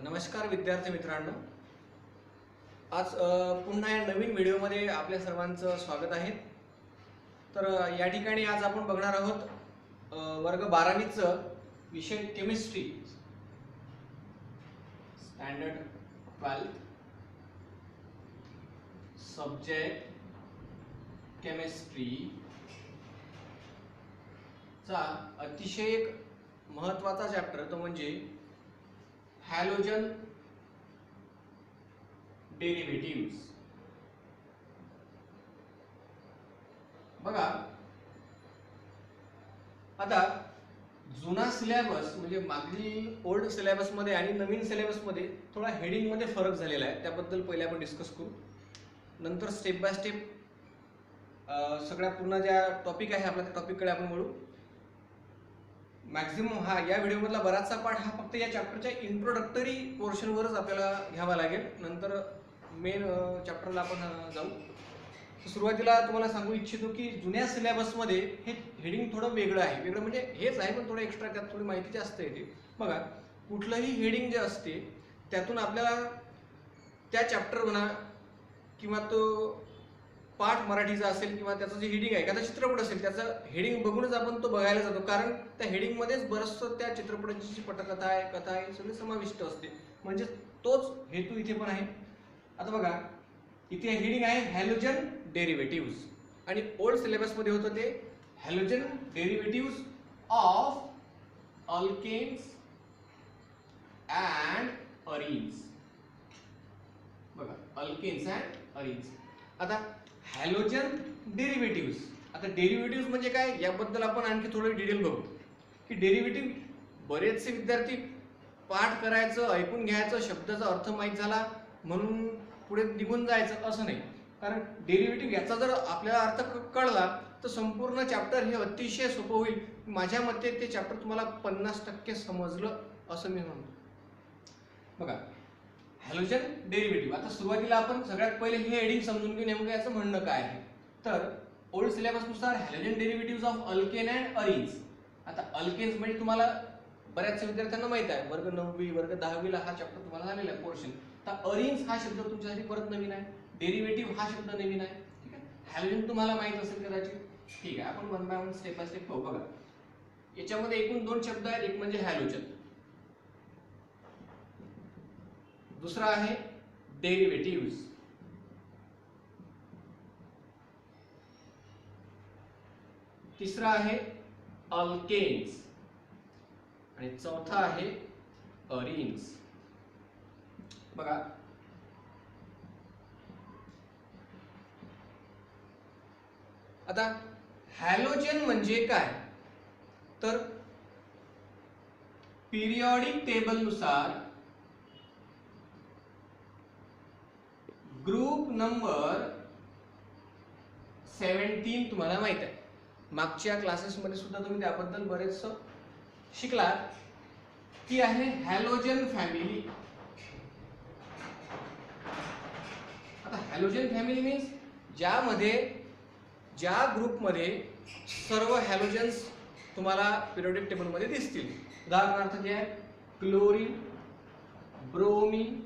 नमस्कार विद्यार्थी मित्रांनो. आज पुन्हा या नवीन व्हिडिओमध्ये आपल्या सर्वांचं स्वागत आहे. तर या ठिकाणी आज आपण बघणार आहोत वर्ग 12वीचं विषय केमिस्ट्री, स्टँडर्ड 12 सब्जेक्ट केमिस्ट्री चा अतिशय एक महत्त्वाचा चॅप्टर तो म्हणजे हॅलोजन डेरिव्हेटिव्ह्ज. बघा, आता जुना सिलेबस म्हणजे मागील ओल्ड सिलेबसमध्ये आणि नवीन सिलेबसमध्ये थोडा हेडिंगमध्ये फरक झालेला आहे. त्याबद्दल पहिले आपण डिस्कस करू, नंतर स्टेप बाय स्टेप सगळ्या पूर्ण ज्या टॉपिक आहे आपल्या त्या टॉपिककडे आपण वळू. मॅक्झिमम या व्हिडिओमधला बराचसा पार्ट हा फक्त या चॅप्टरच्या इंट्रोडक्टरी पोर्शनवरच आपल्याला घ्यावा लागेल. नंतर मेन चॅप्टरला आपण जाऊ. सुरुवातीला तुम्हाला सांगू इच्छितो की जुन्या सिलेबसमध्ये हे हेडिंग थोडं वेगळं आहे. वेगळं म्हणजे हेच आहे, पण थोडं एक्स्ट्रा त्यात थोडी माहिती जास्त येते. बघा, कुठलंही हेडिंग जे असते त्यातून आपल्याला त्या चॅप्टर म्हणा किंवा तो पाठ मराठीचा असेल किंवा त्याचं जे हेडिंग आहे, एखादा चित्रपट असेल त्याचं हेडिंग बघूनच आपण तो बघायला जातो, कारण त्या हेडिंगमध्येच बरंचसं त्या चित्रपटाची जी पटकथा आहे, कथा आहे, सगळी समाविष्ट असते. म्हणजे तोच हेतू इथे पण आहे. आता बघा, इथे हेडिंग आहे हॅलोजन डेरिव्हेटिव्ह्ज आणि ओल्ड सिलेबसमध्ये होतं ते halogen derivatives of alkanes and arenes. बघा, अल्केन्स अँड अरीन्स. आता हॅलोजन डेरिव्हेटिव्ह्ज, आता डेरिव्हेटिव्ह्ज म्हणजे काय याबद्दल आपण आणखी थोडं डिटेल बघू. की डेरिव्हेटिव्ह बरेचसे विद्यार्थी पाठ करायचं, ऐकून घ्यायचं, शब्दाचा अर्थ माहीत झाला म्हणून पुढे निघून जायचं असं नाही. कारण डेरिव्हेटिव्ह याचा जर आपल्याला अर्थ कळला तर संपूर्ण चॅप्टर हे अतिशय सोपं होईल. माझ्या मते ते चॅप्टर तुम्हाला 50% समजलं असं मी म्हणतो. बघा, हॅलोजन डेरिव्हेटिव्ह. आता सुरुवातीला आपण सगळ्यात पहिले हे हेडिंग समजून घेऊ नेमकं याचं म्हणणं काय आहे. तर ओल्ड सिलेबसनुसार halogen derivatives of alkane and arenes. आता अल्केन्स म्हणजे तुम्हाला बऱ्याचशा विद्यार्थ्यांना माहित आहे, वर्ग 9वी वर्ग 10वीला हा चॅप्टर तुम्हाला झालेला आहे पोर्शन. तर अरीन्स हा शब्द तुमच्यासाठी परत नवीन आहे, डेरिव्हेटिव्ह हा शब्द नवीन आहे. ठीक आहे, हॅलोजन तुम्हाला माहित असेल कदाचित. ठीक आहे, आपण one by one step by step पाहू. बघा, याच्यामध्ये एकूण 2 शब्द आहेत. एक म्हणजे हॅलोजन, दुसरा आहे डेरिव्हेटिव्ह्ज. तिसरा आहे अल्केन्स आणि चौथा आहे अरीन्स. बघा, आता हॅलोजन म्हणजे काय तर पिरियॉडिक टेबल नुसार ग्रुप नंबर 17 तुम्हाला माहित आहे. मागच्या क्लासेसमध्ये सुद्धा तुम्ही त्याबद्दल बरेच शिकलात. ती आहे हॅलोजन फॅमिली. आता हॅलोजन फॅमिली मीन्स ज्या ग्रुपमध्ये सर्व हॅलोजन्स तुम्हाला पिरियडिक टेबलमध्ये दिसतील. उदाहरणार्थ जे आहे क्लोरीन, ब्रोमीन,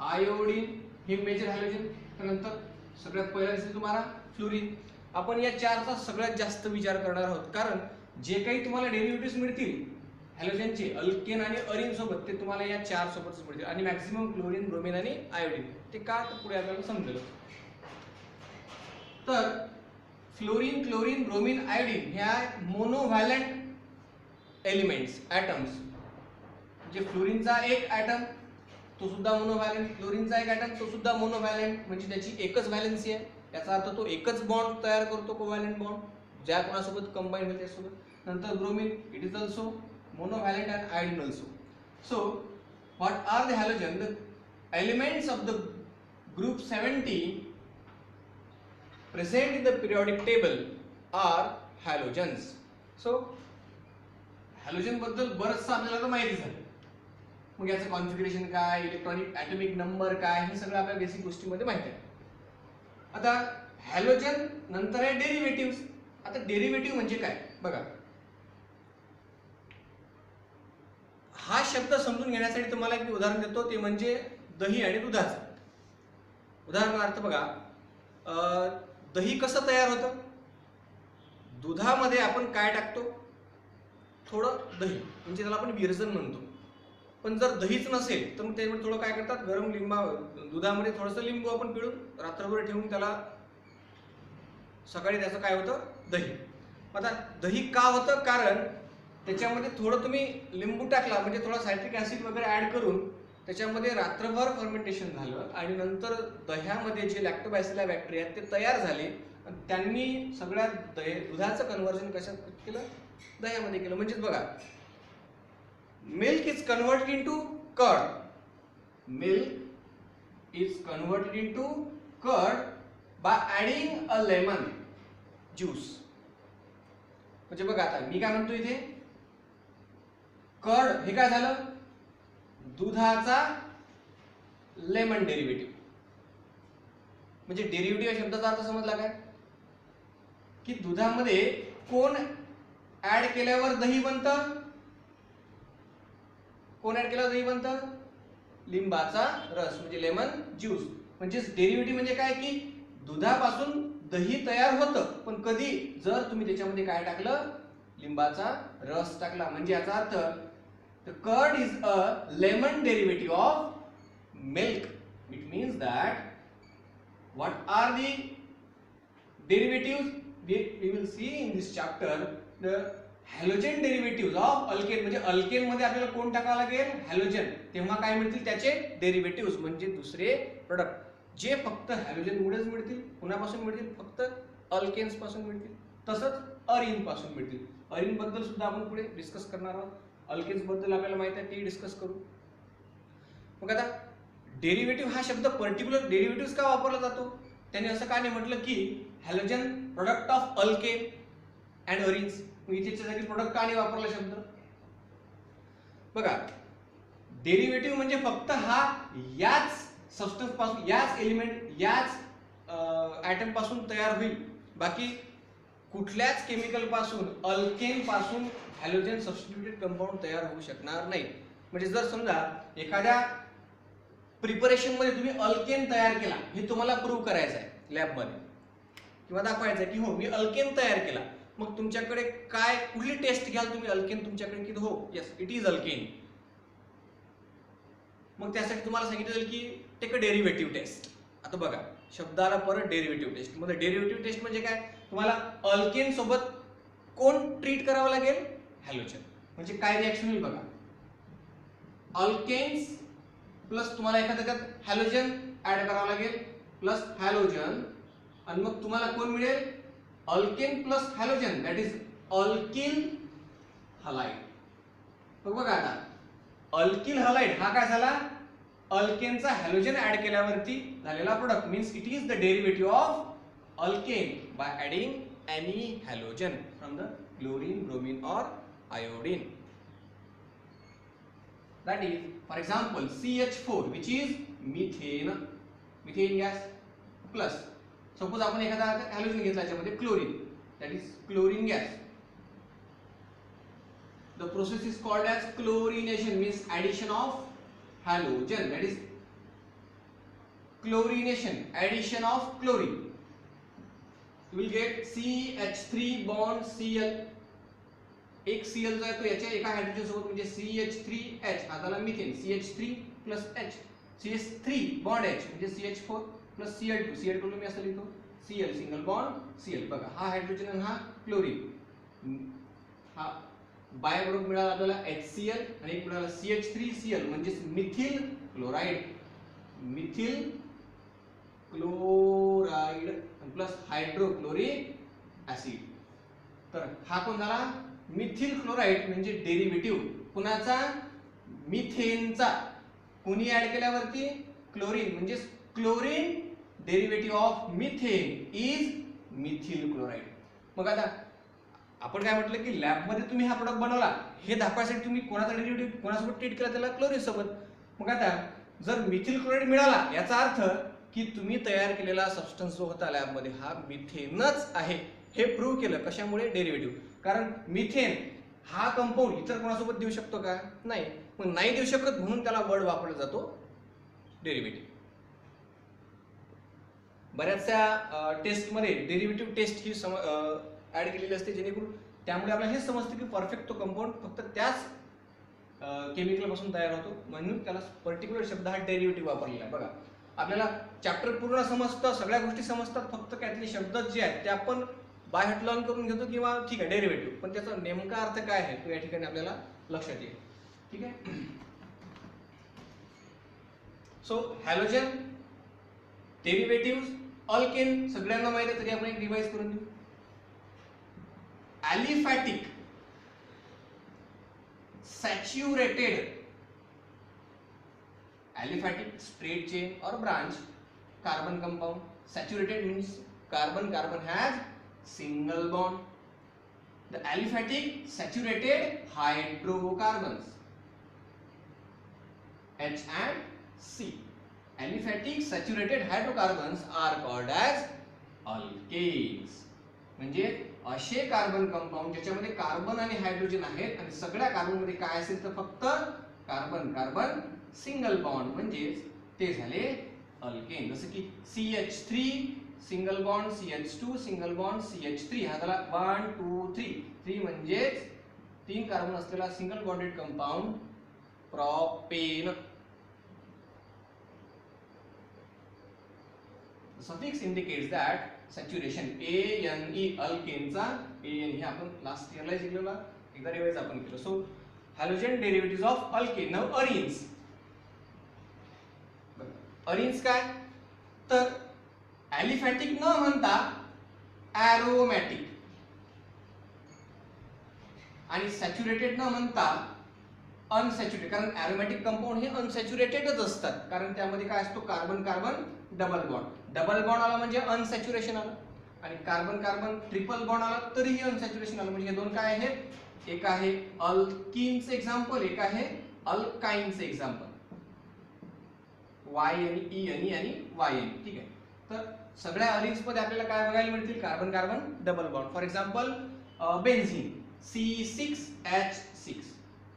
आयोडीन हे मेजर हॅलोजन. त्यानंतर सगळ्यात पहिला दिसेल तुम्हाला फ्लोरीन. आपण या चारचा सगळ्यात जास्त विचार करणार आहोत, कारण जे काही तुम्हाला डेरिव्हेटिव्ह्ज मिळतील हॅलोजनचे अल्केन आणि अरीन सोबत ते तुम्हाला या 4 सोबतच मिळतील. आणि मॅक्सिमम क्लोरीन, ब्रोमीन आणि आयोडीन. ते का तर पुढे आपल्याला समजेल. तर फ्लोरीन, क्लोरीन, ब्रोमीन, आयोडीन ह्या मोनोव्हॅलंट एलिमेंट्स, ॲटम्स. म्हणजे फ्लोरीनचा एक ॲटम तो सुद्धा मोनोव्हॅलंट, क्लोरीनचा एक ॲटम तो सुद्धा मोनोव्हॅलंट म्हणजे त्याची एकच व्हॅलेन्सी आहे. याचा अर्थ तो एकच बॉन्ड तयार करतो, कोव्हॅलंट बॉन्ड ज्या कोणासोबत कंबाईन होईल त्यासोबत. नंतर bromine, it is also monovalent and iodine also. So what are the halogen? The elements of the group 17 present in the periodic table are halogens. So halogen बद्दल बरंचसं आपल्याला तर माहिती झालं. मग याचं कॉन्फिगरेशन काय, इलेक्ट्रॉनिक ॲटॉमिक नंबर काय, हे सगळं आपल्या बेसिक गोष्टींमध्ये माहिती आहे. आता हॅलोजन नंतर आहे डेरिव्हेटिव्ह्ज. आता डेरिव्हेटिव्ह म्हणजे काय बघा, हा शब्द समजून घेण्यासाठी तुम्हाला एक उदाहरण देतो, ते म्हणजे दही आणि दुधाचं. उदाहरणार्थ बघा, दही कसं तयार होतं? दुधामध्ये आपण काय टाकतो? थोडं दही, म्हणजे त्याला आपण विरजन म्हणतो. पण जर दहीच नसेल तर मग त्यामध्ये थोडं काय करतात, गरम दुधामध्ये थोडंसं लिंबू आपण पिळून रात्रभर ठेवून त्याला सकाळी त्याचं काय होतं, दही. आता दही का होतं? कारण त्याच्यामध्ये थोडं तुम्ही लिंबू टाकला, म्हणजे थोडा सायट्रिक ऍसिड वगैरे ऍड करून त्याच्यामध्ये रात्रभर फर्मेंटेशन झालं आणि नंतर दह्यामध्ये जे लॅक्टोबॅसिला बॅक्टेरिया ते तयार झाले आणि त्यांनी सगळ्या दुधाचं कन्व्हर्जन कशात केलं? दह्यामध्ये केलं. म्हणजेच बघा, milk is converted into curd. Milk is converted into curd by adding a lemon juice. म्हणजे बघा, आता मी काय म्हणतो इथे, कर्ड हे काय झालं? दुधाचा लेमन डेरिव्हेटिव्ह. म्हणजे डेरिव्हेटिव्ह या शब्दाचा अर्थ समजला काय? की दुधामध्ये कोण ऍड केल्यावर दही बनतं? कोण ऍड केल्यावर दही बनतं? लिंबाचा रस, म्हणजे लेमन ज्यूस. म्हणजे डेरिव्हेटिव्ह म्हणजे काय? की दुधापासून दही तयार होतं, पण कधी? जर तुम्ही त्याच्यामध्ये काय टाकलं? लिंबाचा रस टाकला. म्हणजे याचा अर्थ the curd is a lemon derivative of milk. It means that what are the derivatives? We will see in this chapter the halogen derivatives of alkane. म्हणजे अल्केन मध्ये आपल्याला कोण टाकावं लागेल? हॅलोजन. तेव्हा काय मिळतील? त्याचे डेरिव्हेटिव्ह, म्हणजे दुसरे प्रोडक्ट जे फक्त हॅलोजन मुळेच मिळतील. कुणापासून मिळतील? फक्त अल्केन्स पासून मिळतील. तसंच अरिन पासून मिळतील. अरिन बद्दल सुद्धा आपण पुढे डिस्कस करणार आहोत. अल्केन्स बद्दल आपल्याला माहिती आहे, ते डिस्कस करू. मग आता डेरिव्हेटिव्ह हा शब्द पर्टिक्युलर डेरिव्हेटिव्ह का वापरला जातो? त्याने असं का नाही म्हटलं की halogen product of alkane and arenes? इथेच्या जागी प्रोडक्ट का नाही वापरला शब्द? बघा, डेरिव्हेटिव्ह म्हणजे फक्त हा याच सबस्टन्स पासून, याच एलिमेंट, याच ऍटम पासून तयार होईल. बाकी कुठल्याच केमिकल पासून, अल्केन पासून हॅलोजन सबस्टिट्यूटेड कंपाऊंड तयार होऊ शकणार नाही. म्हणजे जर समजा एखाद्या प्रिपरेशन मध्ये तुम्ही अल्केन तयार केला, हे तुम्हाला प्रूव्ह करायचं आहे लॅबमध्ये किंवा दाखवायचं आहे की हो मी अल्केन तयार केला, मग तुमच्याकडे काय, कुठली टेस्ट घ्याल तुम्ही अल्केन तुमच्याकडे? की हो यस इट इज अल्केन. मग त्यासाठी तुम्हाला सांगितलं की टेक अ डेरिव्हेटिव्ह टेस्ट. आता बघा, शब्दाला परत डेरिव्हेटिव्ह टेस्ट. मध्ये डेरिव्हेटिव्ह टेस्ट म्हणजे काय? तुम्हाला अल्केन सोबत कोण ट्रीट करावं लागेल? हॅलोजन. म्हणजे काय रिएक्शन होईल बघा, अल्केन्स प्लस तुम्हाला एखाद्या त्यात हॅलोजन ऍड करावं लागेल, प्लस हॅलोजन, आणि मग तुम्हाला कोण मिळेल? Alkane plus halogen, that is alkyl halide. बघा आता अल्किल हलाइड हा काय झाला? अल्केनचा हॅलोजन ऍड केल्यावरती झालेला product. Means it is the derivative of alkane by adding any halogen from the chlorine, bromine or iodine. That is, for example, CH4, which is methane gas, plus suppose आपण एखादा halogen घेतला याच्यामध्ये chlorine, that is chlorine gas. The process is called as chlorination, means addition of halogen, that is chlorination, addition of chlorine. You will get CH3 bond Cl. एक Cl जो आहे तो याच्या एका हायड्रोजन सोबत, म्हणजे CH3H हा झाला methane. CH3 plus H, CH3 bond H म्हणजे CH4 प्लस Cl2. Cl2 मी असं लिहितो Cl, सिंगल बॉन्ड Cl. बघा, हा हायड्रोजन आणि हा क्लोरीन, हा बाय प्रोडक्ट मिळाला आपल्याला HCl आणि एक मिळाला CH3Cl म्हणजे methyl chloride. Methyl chloride plus hydrochloric acid. तर हा कोण झाला? Methyl chloride. म्हणजे डेरिव्हेटिव्ह कुणाचा? मिथेनचा. कोणी ऍड केल्यावरती? क्लोरीन. म्हणजे chlorine derivative of methane is methyl chloride. मग आता आपण काय म्हटलं की लॅबमध्ये तुम्ही हा प्रोडक्ट बनवला, हे दाखवायसाठी तुम्ही कोणाचा डेरिव्हेटिव्ह कोणासोबत ट्रीट केला? त्याला क्लोरीन सोबत. मग आता जर मिथिल क्लोराइड मिळाला, याचा अर्थ की तुम्ही तयार केलेला सबस्टन्स जो होता लॅबमध्ये हा मिथेनच आहे, हे प्रूव्ह केलं. कशामुळे? डेरिव्हेटिव्ह. कारण मिथेन हा कंपाऊंड इतर कोणासोबत देऊ शकतो का? नाही. मग नाही देऊ शकत म्हणून त्याला वर्ड वापरला जातो डेरिव्हेटिव्ह. बऱ्याचशा टेस्टमध्ये डेरिव्हेटिव्ह टेस्ट ही ऍड केलेली असते, जेणेकरून त्यामुळे आपल्याला हे समजतं की परफेक्ट तो कंपाऊंड फक्त त्याच केमिकल पासून तयार होतो, म्हणून त्याला पर्टिक्युलर शब्द हा डेरिव्हेटिव्ह वापरलेला आहे. बघा आपल्याला चॅप्टर पूर्ण समजतं, सगळ्या गोष्टी समजतात, फक्त त्यातले शब्द जे आहेत ते आपण बाय हार्ट लर्न करून घेतो किंवा ठीक आहे डेरिव्हेटिव्ह, पण त्याचा नेमका अर्थ काय आहे तो या ठिकाणी आपल्याला लक्षात येईल. ठीक आहे. सो हॅलोजन, डेरिव्हेटिव्ह, अल्केन सगळ्यांना माहिती आहे, तरी आपण एक रिवाइज करून देऊ. Aliphatic, saturated, aliphatic straight chain और branch carbon compound. Saturated means carbon has single bond. The aliphatic saturated hydrocarbons H and C. Aliphatic saturated hydrocarbons are called as alkanes. म्हणजे असे कार्बन कंपाऊंड ज्याच्यामध्ये carbon आणि hydrogen आहेत आणि सगळ्या carbon मध्ये काय असेल तर फक्त कार्बन कार्बन सिंगल बॉन्ड, म्हणजे ते झाले अल्केन. जसं की CH3 single bond, CH2 single bond, CH3 हा झाला 1 2 3. 3 म्हणजे 3 कार्बन असलेला single bonded compound propane. The suffix indicates that saturation ANE अल्केनचा AN हे आपण लास्ट इयरला शिकलेला, एकदा रिवाइज आपण केलं. So halogen derivatives of alkane. Now arenes. Arenes काय तर एलिफॅटिक न म्हणता ॲरोमॅटिक आणि सॅच्युरेटेड न म्हणता अनसॅच्युरेटेड, कारण ॲरोमॅटिक कंपाऊंड हे अनसॅच्युरेटेडच असतात, कारण त्यामध्ये काय असतो carbon carbon double bond. Double bond आला म्हणजे अनसॅच्युरेशन आलं, आणि कार्बन कार्बन ट्रिपल बॉन्ड आला तरीही अनसॅच्युरेशन आलं. म्हणजे हे दोन काय आहेत, एक आहे अल्कीनचे एक्झाम्पल, एक आहे अल्काइनचे एक्झाम्पल. Y आणि E आणि Y. ठीक आहे. तर सगळ्या अरिन्स मध्ये आपल्याला काय बघायला मिळतील, carbon carbon double bond. For example benzene C6H6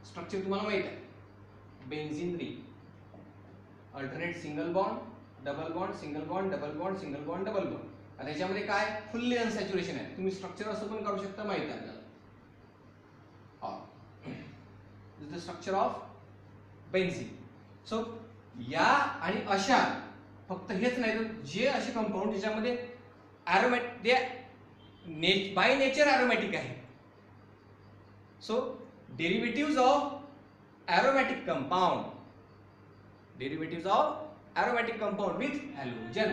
structure तुम्हाला माहित आहे. Benzene ring, alternate single bond double bond single bond double bond single bond double bond. आणि याच्यामध्ये काय फुल्ली अनसॅच्युरेशन आहे. तुम्ही स्ट्रक्चर असं पण काढू शकता, माहित आहे आपल्याला. This is the structure of benzene. So या आणि अशा फक्त हेच नाही तर जे असे कंपाऊंड ज्याच्यामध्ये ॲरोमॅटिक बाय नेचर ॲरोमॅटिक आहे. So derivatives of aromatic compound, derivatives of aromatic compound with halogen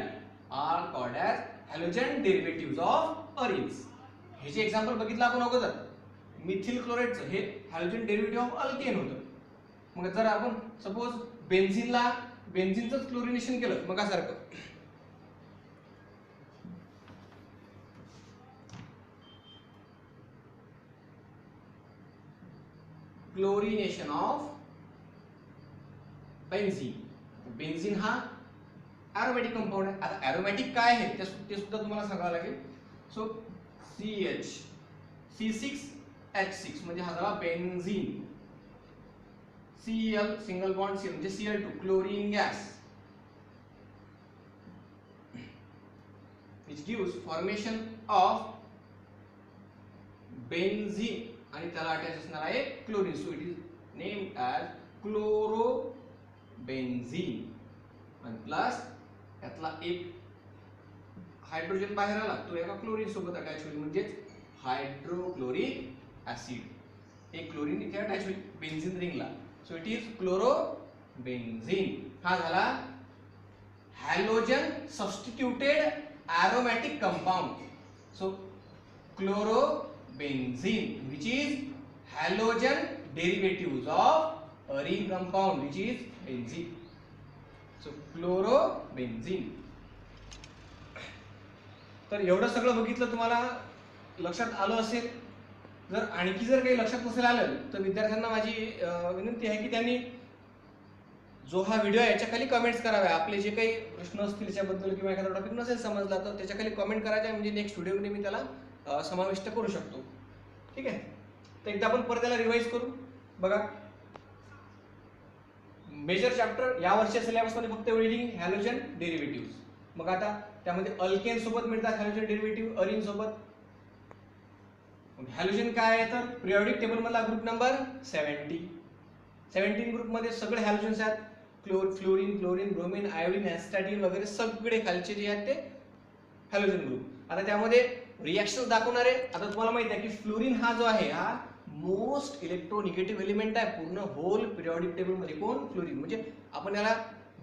are called as halogen derivatives of arenes. हे जे एक्झाम्पल बघितलं आपण अगोदर मिथिल क्लोराइडचं, हे हॅलोजन डेरिव्हेटिव्ह ऑफ अल्केन होतं. मग जर आपण सपोज बेन्झीनचं क्लोरिनेशन केलं मग सारखं क्लोरिनेशन ऑफ बेन्झीन. बेन्झीन हा ॲरोमॅटिक कंपाऊंड आहे. आता ॲरोमॅटिक काय आहे ते सुद्धा तुम्हाला सांगावं लागेल. सो C6H6 म्हणजे हा झाला benzene. Cl single bond C म्हणजे Cl2 chlorine gas, which gives formation of benzene आणि त्याला अटॅच असणार आहे chlorine. So it is named as chlorobenzene. आणि प्लस त्यातला एक हायड्रोजन बाहेर आला तो एका क्लोरीन सोबत अटॅच होईल, म्हणजे हायड्रोक्लोरिक ऍसिड. एक क्लोरीन इथे अटॅच होईल बेन्झीन रिंगला. So it is chlorobenzene. हा झाला halogen substituted aromatic compound. So chlorobenzene which is halogen derivatives of arene compound which is benzene. So क्लोरोबेन्झीन. तर एवढं सगळं बघितलं तुम्हाला लक्षात आलं असेल. जर आणखी जर काही लक्षात नसेल आलं तर विद्यार्थ्यांना माझी विनंती आहे की त्यांनी जो हा व्हिडिओ आहे याच्या खाली कमेंट्स कराव्या. आपले जे काही प्रश्न असतील त्याच्याबद्दल किंवा एखादा टॉपिक नसेल समजला तर त्याच्या खाली कमेंट करायचे, म्हणजे नेक्स्ट व्हिडिओमध्ये मी त्याला समाविष्ट करू शकतो. ठीक आहे. तर एकदा आपण परत त्याला रिवाइज करू. बघा मेजर चॅप्टर या वर्षी सिलेबसमध्ये फक्त रीडिंग हॅलोजन डेरिव्हेटिव्ह. मग आता त्यामध्ये अल्केन सोबत मिळतात हॅलोजन डेरिव्हेटिव्ह अरिन सोबत. हॅलोजन काय आहे तर पिरियॉडिक टेबल मधला ग्रुप नंबर 17 ग्रुपमध्ये सगळे हॅलोजन्स आहेत. फ्लोरीन, क्लोरीन, ब्रोमीन, आयोडीन, ॲस्टॅटिन वगैरे सगळे खालचे जे आहेत ते हॅलोजन ग्रुप. आता त्यामध्ये रिॲक्शन दाखवणारे, आता तुम्हाला माहिती आहे की फ्लोरीन हा जो आहे हा मोस्ट इलेक्ट्रोनिगेटिव्ह एलिमेंट आहे पूर्ण होल पिरियॉडिक टेबल मध्ये. कोण? फ्लोरीन. म्हणजे आपण याला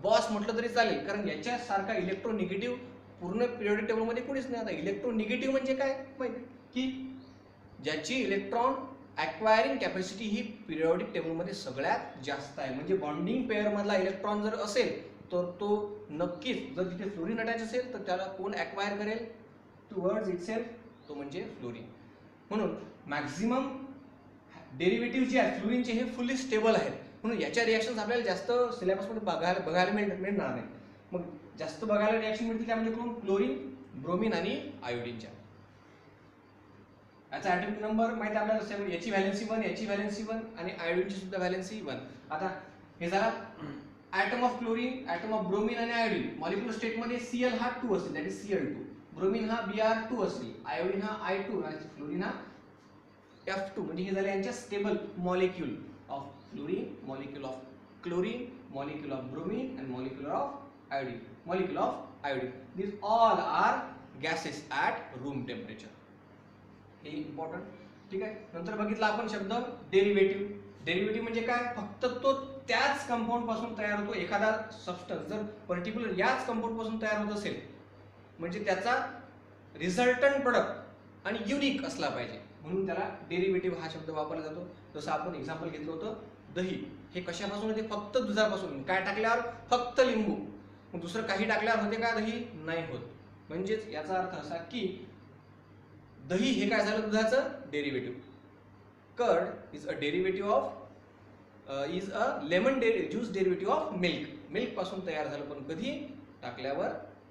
बॉस म्हटलं तरी चालेल, कारण याच्यासारखा इलेक्ट्रोनिगेटिव्ह पूर्ण पिरियॉडिक टेबल मध्ये कोणीच नाही. आता इलेक्ट्रोनिगेटिव्ह म्हणजे काय माहिती की ज्याची इलेक्ट्रॉन ॲक्वायरिंग कॅपॅसिटी ही पिरियॉडिक टेबलमध्ये सगळ्यात जास्त आहे. म्हणजे बॉन्डिंग पेअर मधला इलेक्ट्रॉन जर असेल तर तो नक्कीच, जर तिथे फ्लोरीन अटॅच असेल तर त्याला कोण ॲक्वायर करेल टुवर्ड्स इटसेल्फ, तो म्हणजे फ्लोरीन. म्हणून मॅक्झिमम डेरिव्हेटिव्ह जे आहेत फ्लोरीनचे हे फुल्ली स्टेबल आहेत. म्हणून याच्या रिॲक्शन्स आपल्याला जास्त सिलेबसमध्ये बघायला मिळणार नाही. मग जास्त बघायला रिॲक्शन मिळतील त्यामध्ये कोण? क्लोरीन, ब्रोमीन आणि आयोडीनच्या. याचा ॲटॉमिक नंबर माहिती आपल्याला, याची व्हॅलेन्सी 1, याची व्हॅलेन्सी 1 आणि आयोडीनची सुद्धा व्हॅलेन्सी 1. आता हे झाला atom of chlorine, atom of bromine आणि आयोडीन. मॉलिक्युलर स्टेटमध्ये Cl हा 2 असेल, दॅट इज Cl2. ब्रोमीन हा Br2 असेल, आयोडीन हा I2 आणि फ्लोरीन हा F2. म्हणजे हे झाले यांच्या stable molecule of fluorine, molecule of chlorine, molecule of bromine आणि molecule of iodine. Molecule of iodine, these all are gases at room temperature. हे इम्पॉर्टंट. ठीक आहे. नंतर बघितला आपण शब्द डेरिव्हेटिव्ह. डेरिव्हेटिव्ह म्हणजे काय? फक्त तो त्याच कंपाऊंड पासून तयार होतो. एखादा सबस्टन्स जर पर्टिक्युलर याच कंपाऊंड पासून तयार होत असेल म्हणजे त्याचा रिझल्टंट प्रोडक्ट आणि युनिक असला पाहिजे, म्हणून त्याला डेरिव्हेटिव्ह हा शब्द वापरला जातो. जसं आपण एक्झाम्पल घेतलं होतं दही. हे कशापासून होते? फक्त दुधापासून. काय टाकल्यावर? फक्त लिंबू. मग दुसरं काही टाकल्यावर होते का दही? नाही होत. म्हणजेच याचा अर्थ असा की दही हे काय झालं? दुधाचं derivative. Curd is a derivative of is a lemon juice derivative of milk. Milk पासून तयार झालं, पण कधी? टाकल्यावर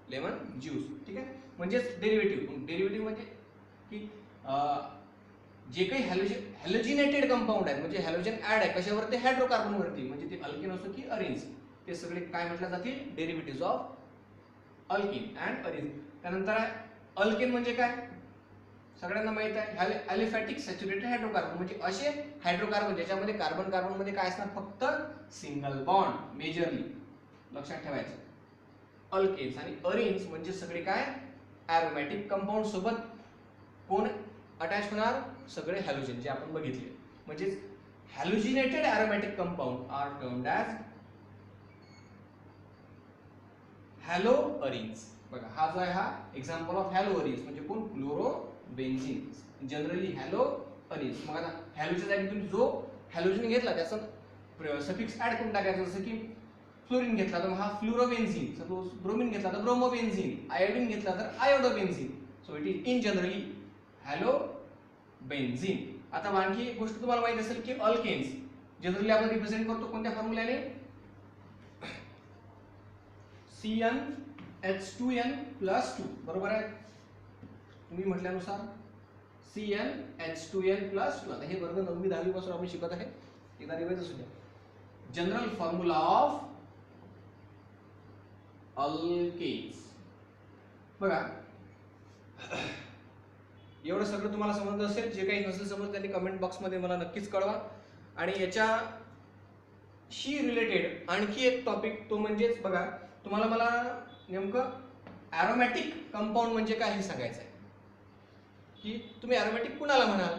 लेमन ज्यूस. ठीक आहे. म्हणजेच डेरिव्हेटिव्ह. डेरिव्हेटिव्ह म्हणजे की जे काही हॅलोजिनेटेड कंपाऊंड आहेत, म्हणजे हॅलोजन ऍड आहे कशावर? ते हायड्रोकार्बन वरती. म्हणजे ते अल्केन असो की अरिन्स, ते सगळे काय म्हटलं जातील? Derivative of alkane and arenes. त्यानंतर अल्केन म्हणजे काय? सगळ्यांना माहित आहे, ॲलिफॅटिक सॅच्युरेटेड हायड्रोकार्बन. म्हणजे असे हायड्रोकार्बन ज्याच्यामध्ये कार्बन कार्बन मध्ये काय असणार? फक्त सिंगल बॉन्ड. मेजरली लक्षात ठेवायचं. अल्केन्स आणि अरिन्स म्हणजे सगळे काय? ॲरोमॅटिक कंपाऊंड सोबत कोण अटॅच होणार? सगळे हॅलोजन जे आपण बघितले. म्हणजे halogenated aromatic compound are termed as halo arenes. बघा हा जो आहे हा एक्झाम्पल ऑफ हॅलो अरिन्स म्हणजे कोण? Chloro benzene. Generally hello arenes. मग आता हॅलोच्या जागी तुम्ही जो हॅलोजन घेतला त्याचा सफिक्स ऍड करून टाकायचं. जसं की फ्लोरीन घेतला तर हा फ्लोरोबेन्झीन, सपोज ब्रोमीन घेतला तर ब्रोमोबेन्झीन, आयोडीन घेतला तर iodobenzene. So it is in generally halo benzene. आता आणखी एक गोष्ट तुम्हाला माहित असेल की अल्केन्स जनरली आपण रिप्रेझेंट करतो कोणत्या फॉर्म्युल्याने? CnH2n+2. बरोबर आहे तुम्ही म्हटल्यानुसार CnH2n+2. आता हे वर्ग 9वी 10वी पासून आपण शिकत आहे, एकदा रिवाइज असू द्या. General formula of alkanes. बघा एवढं सगळं तुम्हाला समजलं असेल. जे काही नसेल समजलं त्यांनी कमेंट बॉक्समध्ये मला नक्कीच कळवा. आणि याच्याशी रिलेटेड आणखी एक टॉपिक, तो म्हणजेच बघा तुम्हाला मला नेमकं ॲरोमॅटिक कंपाऊंड म्हणजे काय हे सांगायचं आहे की तुम्ही ॲरोमॅटिक कुणाला म्हणाल?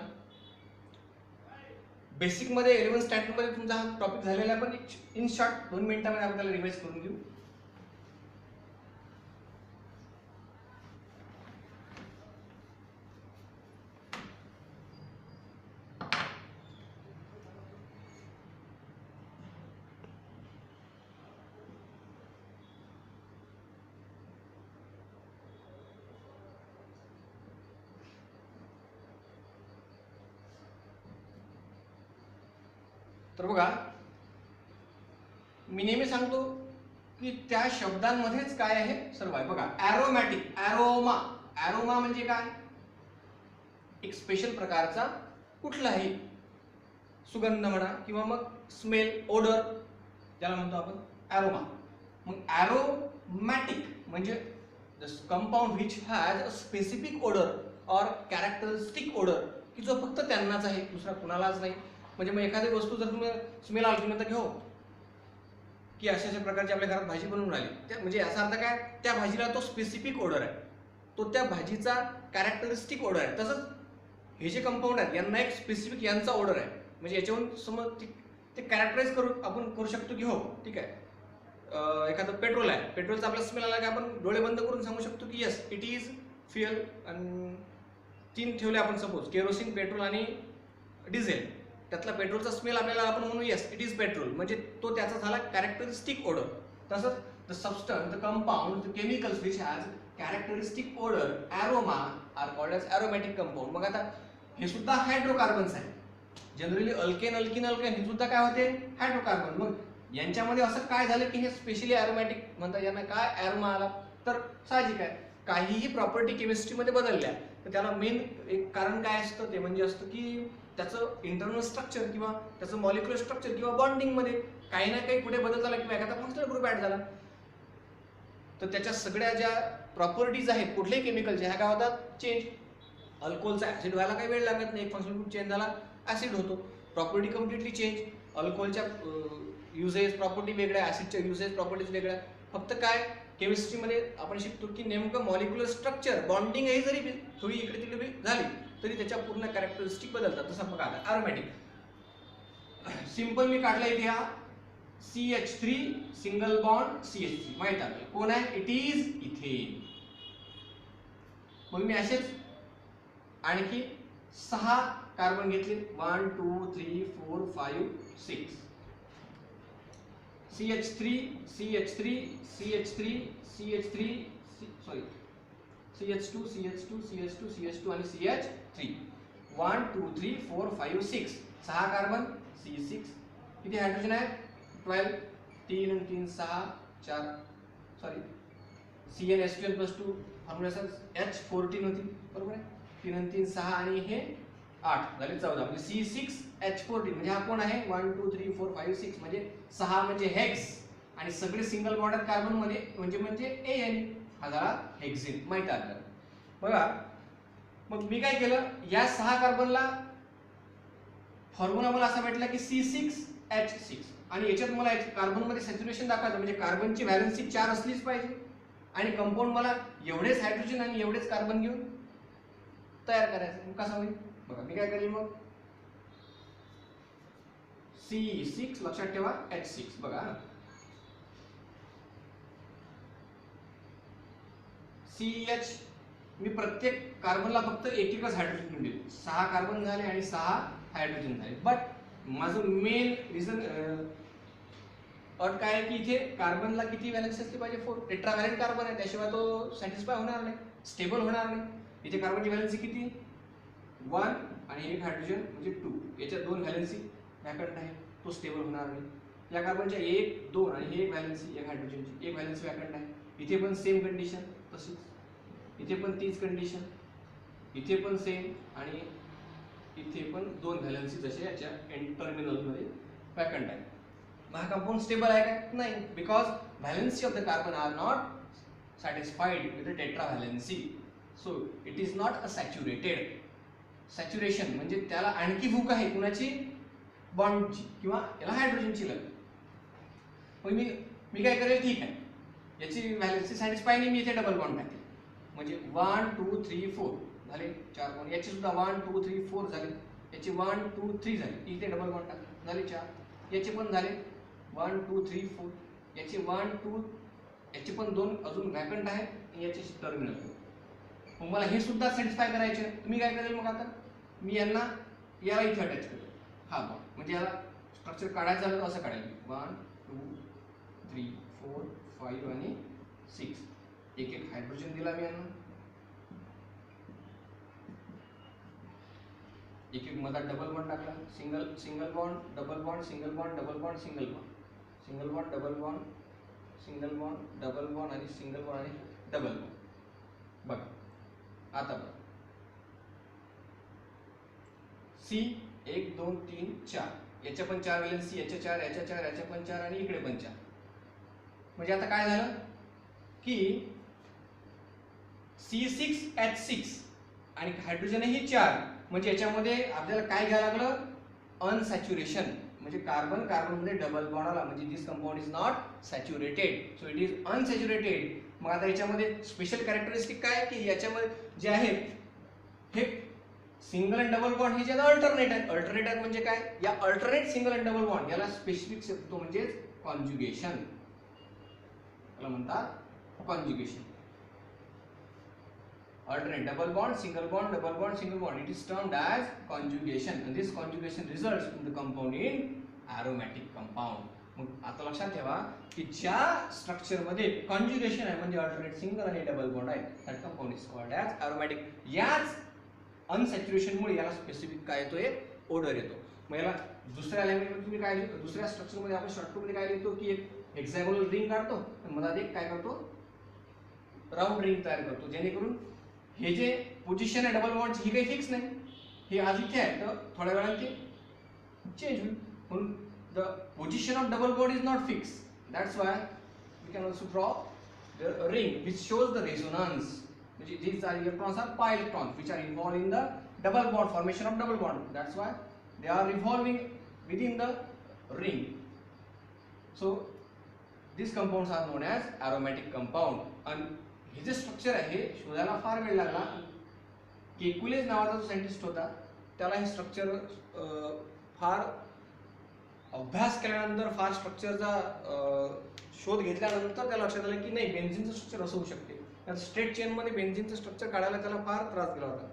बेसिक मध्ये 11 स्टँडर्ड मध्ये तुमचा हा टॉपिक झालेला आहे, पण इन शॉर्ट 2 मिनिटांमध्ये आपण त्याला रिवाइज करून घेऊ. तर बघा मी नेहमी सांगतो की त्या शब्दांमध्येच काय आहे सर्व आहे. बघा ॲरोमॅटिक, ॲरोमा. ॲरोमा म्हणजे काय? एक स्पेशल प्रकारचा कुठलाही सुगंध म्हणा किंवा मग स्मेल, ओडर, त्याला म्हणतो आपण ॲरोमा. मग ॲरोमॅटिक म्हणजे the compound which has a specific odour or characteristic odour, की जो फक्त त्यांनाच आहे, दुसरा कुणालाच नाही. म्हणजे मग एखादी वस्तू जर तुम्ही स्मेल आली तर घेऊ की अशा अशा प्रकारची आपल्या घरात भाजी बनवून राहिली, त्या म्हणजे याचा अर्थ काय, त्या भाजीला तो स्पेसिफिक ऑर्डर आहे, तो त्या भाजीचा कॅरेक्टरिस्टिक ऑर्डर आहे. तसंच हे जे कंपाऊंड आहेत यांना एक स्पेसिफिक यांचा ऑर्डर आहे. म्हणजे याच्यावरून समज ते कॅरेक्टराईज करू आपण करू शकतो की हो ठीक आहे, एखादं पेट्रोल आहे, पेट्रोलचा आपला स्मेल आला की आपण डोळे बंद करून सांगू शकतो की येस इट इज फ्युएल. आणि 3 ठेवले आपण सपोज, केरोसिन, पेट्रोल आणि डिझेल. त्यातला पेट्रोलचा स्मेल आपल्याला आपण म्हणू येस इट इज पेट्रोल, म्हणजे तो त्याचा झाला कॅरेक्टरिस्टिक ऑर्डर. तसंच the substance, the compound, the chemicals which has characteristic order aroma are called as aromatic compound. मग आता हे सुद्धा हायड्रोकार्बन्स आहे. जनरली अल्केन अल्किन अल्केन हे सुद्धा काय होते, हायड्रोकार्बन. मग यांच्यामध्ये असं काय झालं की हे स्पेशली ॲरोमॅटिक म्हणतात, यांना काय ॲरोमा आला, तर साहजिक आहे काहीही प्रॉपर्टी केमिस्ट्रीमध्ये बदलल्या तर त्याला मेन एक कारण काय असतं, ते म्हणजे असतं की त्याचं इंटरनल स्ट्रक्चर किंवा त्याचं मॉलिक्युलर स्ट्रक्चर किंवा बॉन्डिंगमध्ये काही ना काही पुढे बदल झाला किंवा एखादा फंक्शनल ग्रुप ऍड झाला तर त्याच्या सगळ्या ज्या प्रॉपर्टीज आहेत कुठल्याही केमिकलच्या ह्या काय होतात, चेंज. अल्कोहोलचा ऍसिड व्हायला काही वेळ लागत नाही, एक फंक्शनल ग्रुप चेंज झाला ऍसिड होतो, प्रॉपर्टी कम्प्लिटली चेंज. अल्कोहोलच्या युजेस प्रॉपर्टी वेगळ्या, ऍसिडच्या युजेस प्रॉपर्टीज वेगळ्या. फक्त काय केमिस्ट्रीमध्ये आपण शिकतो की नेमकं मॉलिक्युलर स्ट्रक्चर बॉन्डिंग ही जरी थोडी इकडे तिकडे झाली तरी त्याच्या पूर्ण कॅरेक्टरिस्टिक बदलतात. तसं बघा आता ॲरोमॅटिक सिंपल मी काढला इथे हा CH3 सिंगल बॉन्ड CH3 माहित आहे कोण आहे, इट इज इथेन. मग मी असेच आणखी 6 कार्बन घेतले, 1 2 3 4 5 6. CH3 CH3 CH3 CH3 sorry CH2 CH2 CH2 CH2 आणि CH3. 1 2 3 4 5 6 6 carbon C6. किती हायड्रोजन आहे, 12. 3 आणि 3 6 4 सॉरी CnH2n+2 फॉर्म्युला H14 होती बरोबर आहे. 3 आणि 3 6 आणि हे 8 झाले 14. म्हणजे C6H14 म्हणजे हा कोण आहे, 1 2 3 4 5 6 म्हणजे 6 म्हणजे हेक्स आणि सगळे सिंगल बॉन्ड कार्बन मध्ये म्हणजे AN हा झाला हेक्झेन. माहित आहे आपल्याला. बघा मग मी काय केलं, या 6 कार्बनला फॉर्म्युला मला असा भेटला की C6H6 आणि याच्यात मला कार्बन मध्ये सॅच्युरेशन दाखवायचं म्हणजे कार्बनची व्हॅलेन्सी 4 असलीच पाहिजे आणि कंपाऊंड मला एवढेच हायड्रोजन आणि एवढेच कार्बन घेऊन तयार करायचं. मग कसं होईल बघा, मी काय करेल मग C6 लक्षात ठेवा H6 बघा, CH मी प्रत्येक कार्बनला फक्त एकच हायड्रोजन घेऊन दिले, 6 कार्बन झाले आणि 6 हायड्रोजन झाले. बट माझं मेन रिझन अट काय आहे की इथे कार्बनला किती व्हॅलेन्सी असली पाहिजे, 4. टेट्राव्हॅलेंट कार्बन आहे त्याशिवाय तो सॅटिस्फाय होणार नाही, स्टेबल होणार नाही. इथे कार्बनची व्हॅलेन्सी किती, 1 आणि एक हायड्रोजन म्हणजे 2. याच्यात 2 व्हॅलेन्सी वॅकंट आहे, तो स्टेबल होणार नाही. या कार्बनच्या 1 2 आणि हे एक व्हॅलेन्सी, एक हायड्रोजनची एक व्हॅलेन्सी वॅकंट आहे. इथे पण सेम कंडिशन तशीच, इथे पण तीच कंडिशन, इथे पण सेम आणि इथे पण 2 व्हॅलेन्सी जसे याच्या एंड टर्मिनलमध्ये वॅकंट आहे. मग हा कंपाऊंड स्टेबल आहे का, नाही, because valency of the carbon are not satisfied with the tetra valency, so it is not a saturated. Saturation म्हणजे त्याला आणखी भूक आहे कुणाची, बॉन्डची किंवा याला हायड्रोजनची लागते. मग मी काय करेल, ठीक आहे याची व्हॅलेन्सी सॅटिस्फाय नाही, मी इथे डबल बॉन्ड टाकेल म्हणजे 1 2 3 4 झाले 4 बॉन्ड. याची सुद्धा 1 2 3 4 झाले, याची 1 2 3 झाले, इथे डबल बॉन्ड टाकले झाले 4. याचे पण झाले 1 2 3 4, याचे 1 2, याचे पण 2 अजून वॅकंट आहे आणि याचे टर्मिनल. मग मला हे सुद्धा सॅटिस्फाय करायचे, मी काय करेल मग आता मी यांना याला इथे अटॅच करेल हा बॉन्ड, म्हणजे याला स्ट्रक्चर काढायचं झालं तर असं काढेल 1 2 3 4 5 आणि 6. एक एक हायड्रोजन दिला मी यांना, एक एक मधात डबल बॉन्ड टाकला, single bond double bond single bond double bond single bond, single bond double bond single bond double bond आणि सिंगल बॉन्ड आणि डबल बॉन्ड. बघा आता बघा C 1 2 3 4 याच्या पण 4 व्हॅलेन्सी, याच्या 4, याच्या 4, याच्या पण 4 आणि इकडे पण 4. म्हणजे आता काय झालं की C6H6 आणि हायड्रोजनही 4, म्हणजे याच्यामध्ये आपल्याला काय घ्यायला लागलं, अनसॅच्युरेशन. म्हणजे कार्बन कार्बन मध्ये डबल बॉन्ड आला, म्हणजे this compound is not saturated, so it is unsaturated. मग आता याच्यामध्ये स्पेशल कॅरेक्टरिस्टिक काय की याच्यामध्ये जे आहेत हे सिंगल अँड डबल बॉन्ड हे जे अल्टरनेट आहेत. अल्टरनेट आहेत म्हणजे काय, या alternate single and double bond याला स्पेसिफिक शब्द म्हणजे कॉन्जुगेशन, याला म्हणतात conjugation. alternate double bond, single bond, double bond, single bond, it is termed as conjugation, and this conjugation results in the compound in aromatic compound. मग आता लक्षात ठेवा की ज्या स्ट्रक्चर मध्ये कॉन्जुगेशन आहे म्हणजे अल्टरनेट सिंगल आणि डबल बॉन्ड आहे, that compound is called as aromatic. याच अनसॅच्युरेशन मुळे याला स्पेसिफिक काय येतो, एक ओडर येतो. मग याला दुसऱ्या लँग्वेज मध्ये तुम्ही काय लिहितो, दुसऱ्या स्ट्रक्चर मध्ये आपण शॉर्टकट मध्ये काय लिहितो की एक हेक्सागोनल रिंग काढतो आणि मधात एक काय करतो, राऊंड रिंग तयार करतो, जेणेकरून हे जे पोझिशन आहे डबल बॉन्डची ही काही फिक्स नाही, हे आज इथे आहे तर थोड्या वेळाने ते चेंज होईल. म्हणून the position of double bond is not fix, that's why we can also draw the ring which shows the resonance. म्हणजे these are electrons are pi electrons which are involved in the double bond formation of double bond, that's why they are revolving within the ring. So these compounds are known as aromatic compound. And हे जे structure आहे हे शोधायला फार वेळ लागला. केकुलेज नावाचा जो सायंटिस्ट होता त्याला हे स्ट्रक्चर फार अभ्यास केल्यानंतर, फार स्ट्रक्चरचा शोध घेतल्यानंतर त्याला लक्षात आलं की नाही, बेन्झिनचं स्ट्रक्चर असं होऊ शकते. स्ट्रेट चेन मध्ये बेन्झिनचं स्ट्रक्चर काढायला त्याला फार त्रास गेला होता.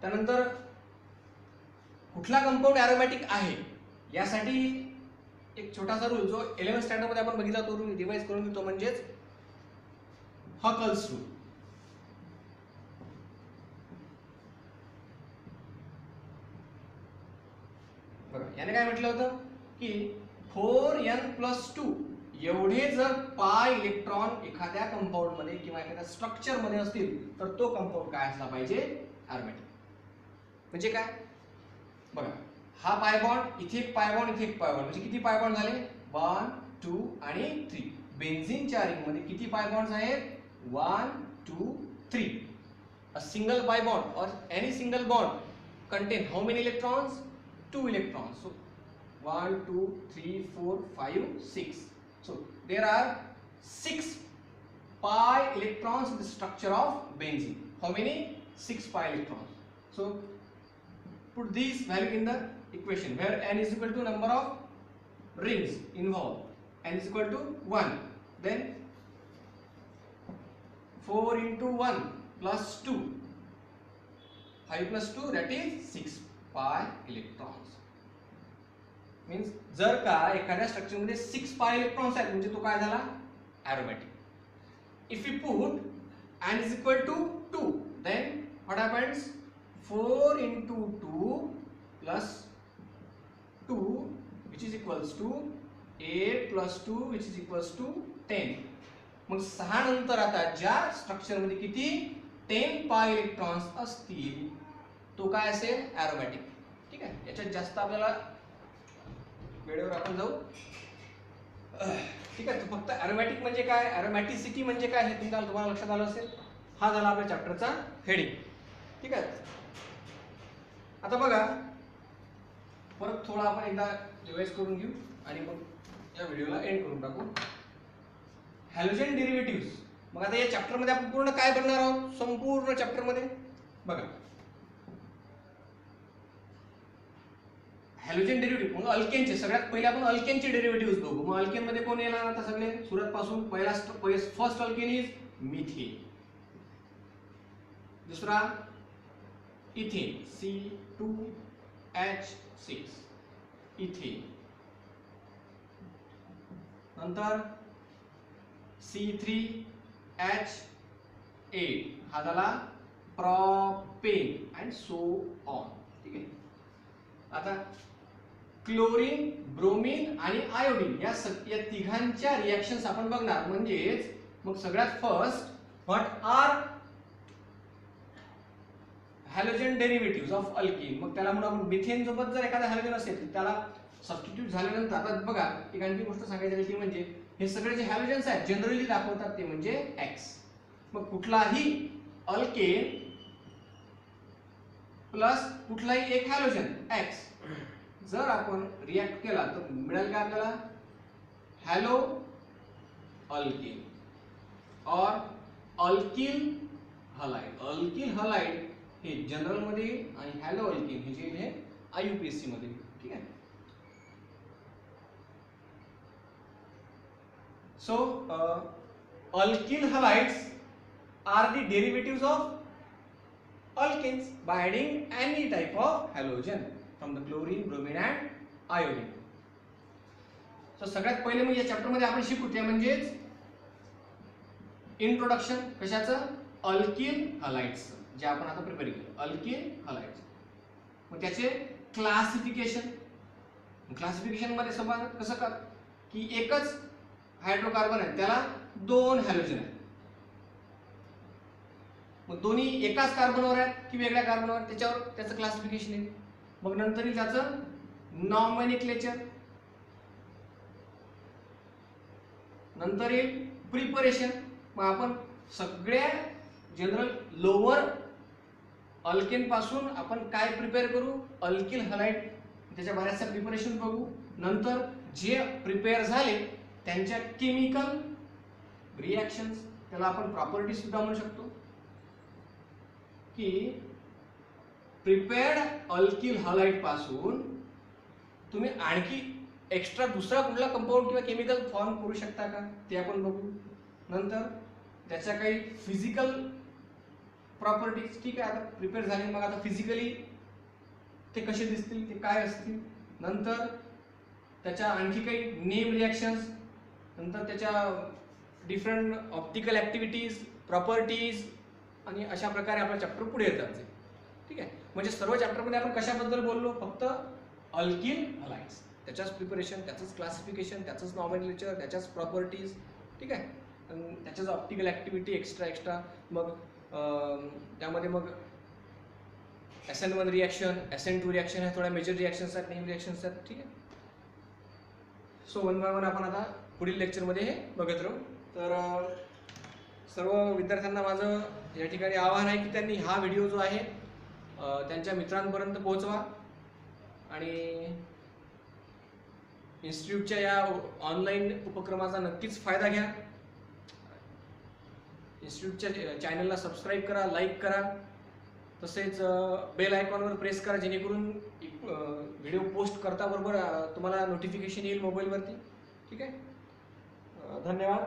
त्यानंतर कुठला कंपाऊंड अरोमॅटिक आहे यासाठी एक छोटासा रूल जो 11th स्टँडर्ड मध्ये आपण बघितला तो रूल रिवाइज करून घेतो, म्हणजेच हकल्स रूल. बघा याने काय म्हटलं होतं की 4n+2 एवढे जर पाय इलेक्ट्रॉन एखाद्या कंपाऊंड मध्ये किंवा एखाद्या स्ट्रक्चर मध्ये असतील तर तो कंपाऊंड काय असला पाहिजे, अरोमॅटिक. म्हणजे काय बघा, हा पाय बॉन्ड, इथे एक पाय बॉन्ड, इथे एक पाय बॉन्ड, म्हणजे किती पाय बॉन्ड झाले, 1 2 आणि 3. बेन्झिनच्या रिंग मध्ये किती पाय बॉन्ड्स आहेत, 1 2 3. अ सिंगल पाय बॉन्ड और any single bond content how many electrons, 2 electrons. So 1 2 3 4 5 6. So there are 6 pi electrons in the structure of benzene. How many? 6 pi electrons. So put these value in the equation where n is equal to number of rings involved. N is equal to 1. Then 4 into 1 plus 2. 5 plus 2, that is 6 pi electrons. Means जर का एखाद्या structure मध्ये 6 पाय electrons आहेत म्हणजे तो काय झाला, aromatic. If you put n is equal to 2, then what happens, 4 into 2 plus 2 which is equals to 8 plus 2 which is equals to 10. मग 6 नंतर आता ज्या स्ट्रक्चर मध्ये किती 10 पाय इलेक्ट्रॉन्स असतील तो काय असेल, अरोमॅटिक. ठीक आहे, याच्यात जास्त आपल्याला वेळेवर आपण जाऊ. ठीक आहे, तर फक्त अरोमॅटिक म्हणजे काय, अरोमॅटिसिटी म्हणजे काय हे तुम्हाला लक्षात आलं असेल. हा झाला आपल्या चॅप्टरचा हेडिंग. ठीक आहे, आता बघा परत थोडा आपण एकदा रिवाइज करून घेऊ आणि मग या व्हिडिओला एंड करून टाकू. Halogen derivatives. मग आता या चॅप्टर मध्ये आपण पूर्ण काय बनणार आहोत, संपूर्ण चॅप्टर मध्ये बघा हॅलोजन डेरिव्हेटिव्ह. मग अल्केनचे सगळ्यात पहिले आपण अल्केनचे डेरिव्हेटिव्हज बघू. मग अल्केन मध्ये कोण येणार आता सगळे सुरुवात पासून, पहिला फर्स्ट अल्केन इज मिथेन, दुसरा इथेन C2H6 इथेन, नंतर C3H8 हा झाला प्रोपेन अँड सो ऑन. ठीक आहे, आता क्लोरीन, ब्रोमीन आणि आयोडीन या तिघांच्या रिएक्शन्स आपण बघणार. म्हणजेच मग सगळ्यात first what are halogen derivative of alkene, मग त्याला म्हणून आपण मिथेन सोबत जर एखादा हॅलोजन असेल तर त्याला सबस्टिट्यूट झाल्यानंतर आता बघा एक आणखी गोष्ट सांगायची आहे ती म्हणजे हे सगळे जे हॅलोजन्स आहेत जनरली दाखवतात ते म्हणजे X. मग कुठलाही अल्केन प्लस कुठलाही एक हॅलोजन X जर आपण रिॲक्ट केला तर मिळेल काय आपल्याला हॅलो अल्केन और अल्किल हलाइड. अल्किल हलाइड हे जनरल मध्ये आणि हॅलो अल्केन हे जे आहे IUPAC मध्ये. ठीक आहे. So alkyl halides are the derivatives of alkanes by adding any type of halogen from the chlorine, bromine and iodine. So सगळ्यात पहिले मग या चॅप्टर मध्ये आपण शिकू ते म्हणजेच इंट्रोडक्शन कशाचं अल्किल हलाइड्स जे आपण आता प्रिपेअर केलं अल्किल हलाइड्स. मग त्याचे क्लासिफिकेशन. क्लासिफिकेशन मध्ये समजा कसं कर की एकच हायड्रोकार्बन आहे त्याला दोन हॅलोजन आहेत. मग दोन्ही एकाच कार्बनवर आहेत की वेगळ्या कार्बनवर त्याच्यावर त्याचं क्लासिफिकेशन आहे. मग नंतर त्याचं नॉमेनक्लेचर, नंतर येईल प्रिपरेशन. मग आपण सगळ्या जनरल लोअर अल्केन पासून आपण काय प्रिपेअर करू अल्किल हलाइड त्याच्या बऱ्याचशा प्रिपरेशन बघू. नंतर जे प्रिपेअर झाले त्यांच्या केमिकल रिॲक्शन्स त्याला आपण प्रॉपर्टी सुद्धा म्हणू शकतो की प्रिपेअर्ड अल्किल हलाइड पासून तुम्ही आणखी एक्स्ट्रा दुसरा कुठला कंपाऊंड किंवा केमिकल फॉर्म करू शकता का ते आपण बघू. नंतर त्याच्या काही फिजिकल प्रॉपर्टीज. ठीक आहे. आता प्रिपेअर झाले मग आता फिजिकली ते कसे दिसतील ते काय असतील. नंतर त्याच्या आणखी काही नेम रिॲक्शन्स, नंतर त्याच्या डिफरंट ऑप्टिकल ॲक्टिव्हिटीज प्रॉपर्टीज आणि अशा प्रकारे आपला चॅप्टर पुढे येतात. ठीक आहे. म्हणजे सर्व चॅप्टरमध्ये आपण कशाबद्दल बोललो फक्त अल्किल हलाइड्स त्याच्याच प्रिपरेशन त्याचंच क्लासिफिकेशन त्याचंच नॉमेनक्लेचर त्याच्याच प्रॉपर्टीज. ठीक आहे. आणि त्याच्याच ऑप्टिकल ॲक्टिव्हिटी एक्स्ट्रा. मग त्यामध्ये मग SN1 रिॲक्शन SN2 रिॲक्शन ह्या थोड्या मेजर रिॲक्शन्स आहेत नेम रिॲक्शन्स आहेत. ठीक आहे. सो वन बाय वन आपण आता पुढील लेक्चरमध्ये हे बघत राहू. तर सर्व विद्यार्थ्यांना माझं या ठिकाणी आवाहन आहे की त्यांनी हा व्हिडिओ जो आहे त्यांच्या मित्रांपर्यंत पोहोचवा आणि इन्स्टिट्यूटच्या या ऑनलाईन उपक्रमाचा नक्कीच फायदा घ्या. इन्स्टिट्यूटच्या चॅनलला सबस्क्राईब करा, लाईक करा, तसेच बेल आयकॉनवर प्रेस करा जेणेकरून व्हिडिओ पोस्ट करता बरोबर तुम्हाला नोटिफिकेशन येईल मोबाईलवरती. ठीक आहे. धन्यवाद.